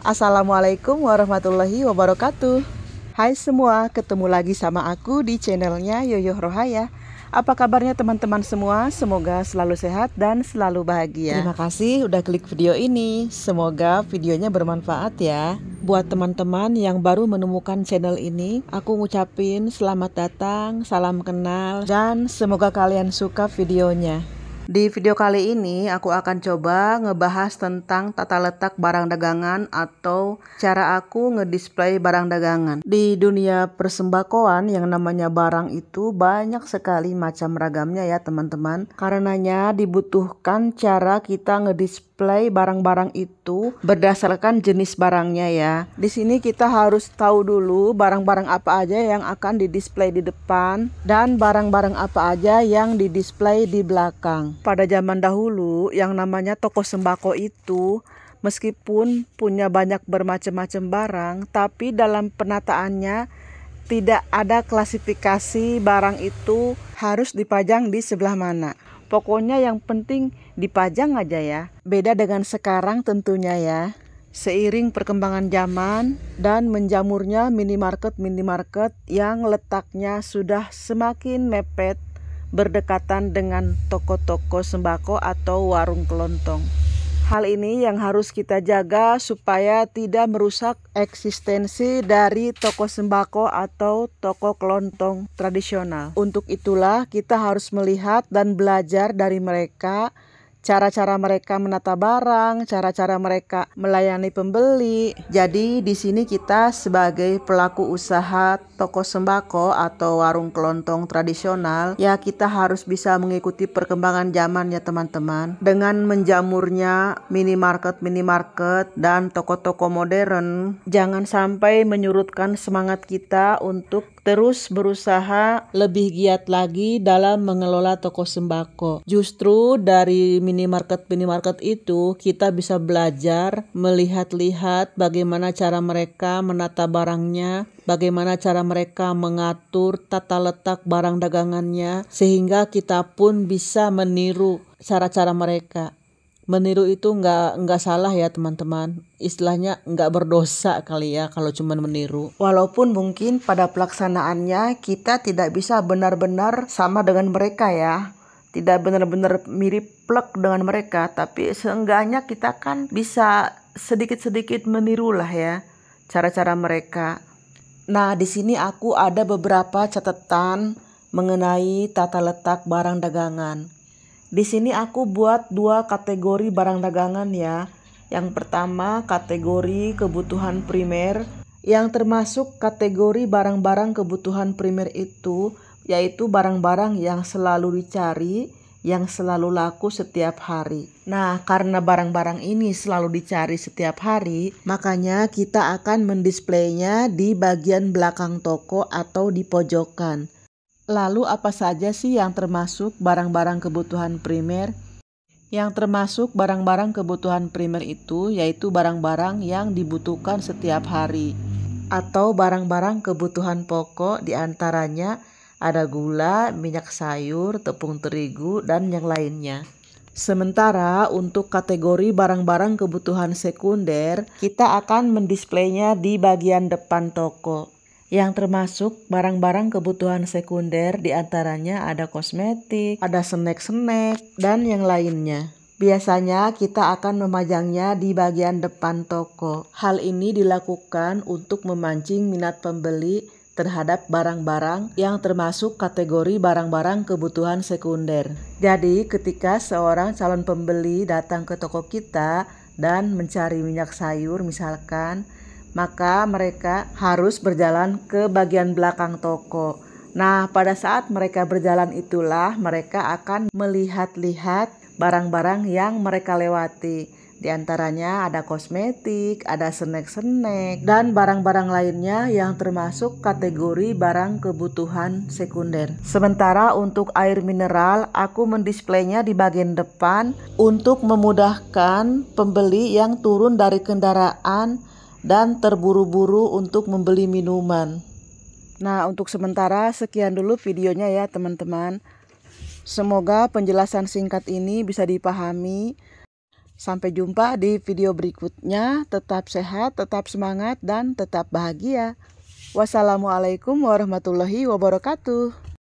Assalamualaikum warahmatullahi wabarakatuh. Hai semua, ketemu lagi sama aku di channelnya Yoyo Rohaya. Apa kabarnya teman-teman semua? Semoga selalu sehat dan selalu bahagia. Terima kasih udah klik video ini. Semoga videonya bermanfaat ya. Buat teman-teman yang baru menemukan channel ini, aku ngucapin selamat datang, salam kenal, dan semoga kalian suka videonya. Di video kali ini aku akan coba ngebahas tentang tata letak barang dagangan atau cara aku ngedisplay barang dagangan. Di dunia persembakoan yang namanya barang itu banyak sekali macam ragamnya ya teman-teman. Karenanya dibutuhkan cara kita ngedisplay barang-barang itu berdasarkan jenis barangnya ya. Di sini kita harus tahu dulu barang-barang apa aja yang akan didisplay di depan dan barang-barang apa aja yang didisplay di belakang. Pada zaman dahulu yang namanya toko sembako itu meskipun punya banyak bermacam-macam barang, tapi dalam penataannya tidak ada klasifikasi barang itu harus dipajang di sebelah mana. Pokoknya yang penting dipajang aja ya. Beda dengan sekarang tentunya ya. Seiring perkembangan zaman dan menjamurnya minimarket yang letaknya sudah semakin mepet berdekatan dengan toko-toko sembako atau warung kelontong. Hal ini yang harus kita jaga supaya tidak merusak eksistensi dari toko sembako atau toko kelontong tradisional. Untuk itulah kita harus melihat dan belajar dari mereka, cara-cara mereka menata barang, cara-cara mereka melayani pembeli. Jadi di sini kita sebagai pelaku usaha toko sembako atau warung kelontong tradisional, ya kita harus bisa mengikuti perkembangan zaman ya teman-teman. Dengan menjamurnya minimarket dan toko-toko modern, jangan sampai menyurutkan semangat kita untuk terus berusaha lebih giat lagi dalam mengelola toko sembako. Justru dari minimarket itu kita bisa belajar melihat-lihat bagaimana cara mereka menata barangnya, bagaimana cara mereka mengatur tata letak barang dagangannya, sehingga kita pun bisa meniru cara-cara mereka. Meniru itu nggak salah ya teman-teman. Istilahnya nggak berdosa kali ya kalau cuma meniru. Walaupun mungkin pada pelaksanaannya kita tidak bisa benar-benar sama dengan mereka ya. Tidak benar-benar mirip plek dengan mereka. Tapi seenggaknya kita kan bisa sedikit-sedikit meniru lah ya cara-cara mereka. Nah di sini aku ada beberapa catatan mengenai tata letak barang dagangan. Di sini aku buat 2 kategori barang dagangan ya. Yang pertama kategori kebutuhan primer, yang termasuk kategori barang-barang kebutuhan primer itu yaitu barang-barang yang selalu dicari, yang selalu laku setiap hari. Nah, karena barang-barang ini selalu dicari setiap hari, makanya kita akan mendisplaynya di bagian belakang toko atau di pojokan. Lalu apa saja sih yang termasuk barang-barang kebutuhan primer? Yang termasuk barang-barang kebutuhan primer itu yaitu barang-barang yang dibutuhkan setiap hari atau barang-barang kebutuhan pokok, diantaranya ada gula, minyak sayur, tepung terigu, dan yang lainnya. Sementara untuk kategori barang-barang kebutuhan sekunder, kita akan mendisplaynya di bagian depan toko. Yang termasuk barang-barang kebutuhan sekunder diantaranya ada kosmetik, ada snack-snack, dan yang lainnya. Biasanya kita akan memajangnya di bagian depan toko. Hal ini dilakukan untuk memancing minat pembeli terhadap barang-barang yang termasuk kategori barang-barang kebutuhan sekunder. Jadi ketika seorang calon pembeli datang ke toko kita dan mencari minyak sayur misalkan, maka mereka harus berjalan ke bagian belakang toko. Nah, pada saat mereka berjalan itulah mereka akan melihat-lihat barang-barang yang mereka lewati. Di antaranya ada kosmetik, ada snack-snack, dan barang-barang lainnya yang termasuk kategori barang kebutuhan sekunder. Sementara untuk air mineral, aku mendisplaynya di bagian depan untuk memudahkan pembeli yang turun dari kendaraan dan terburu-buru untuk membeli minuman. Nah, untuk sementara sekian dulu videonya ya teman-teman. Semoga penjelasan singkat ini bisa dipahami Sampai jumpa di video berikutnya. Tetap sehat, tetap semangat, dan tetap bahagia. Wassalamualaikum warahmatullahi wabarakatuh.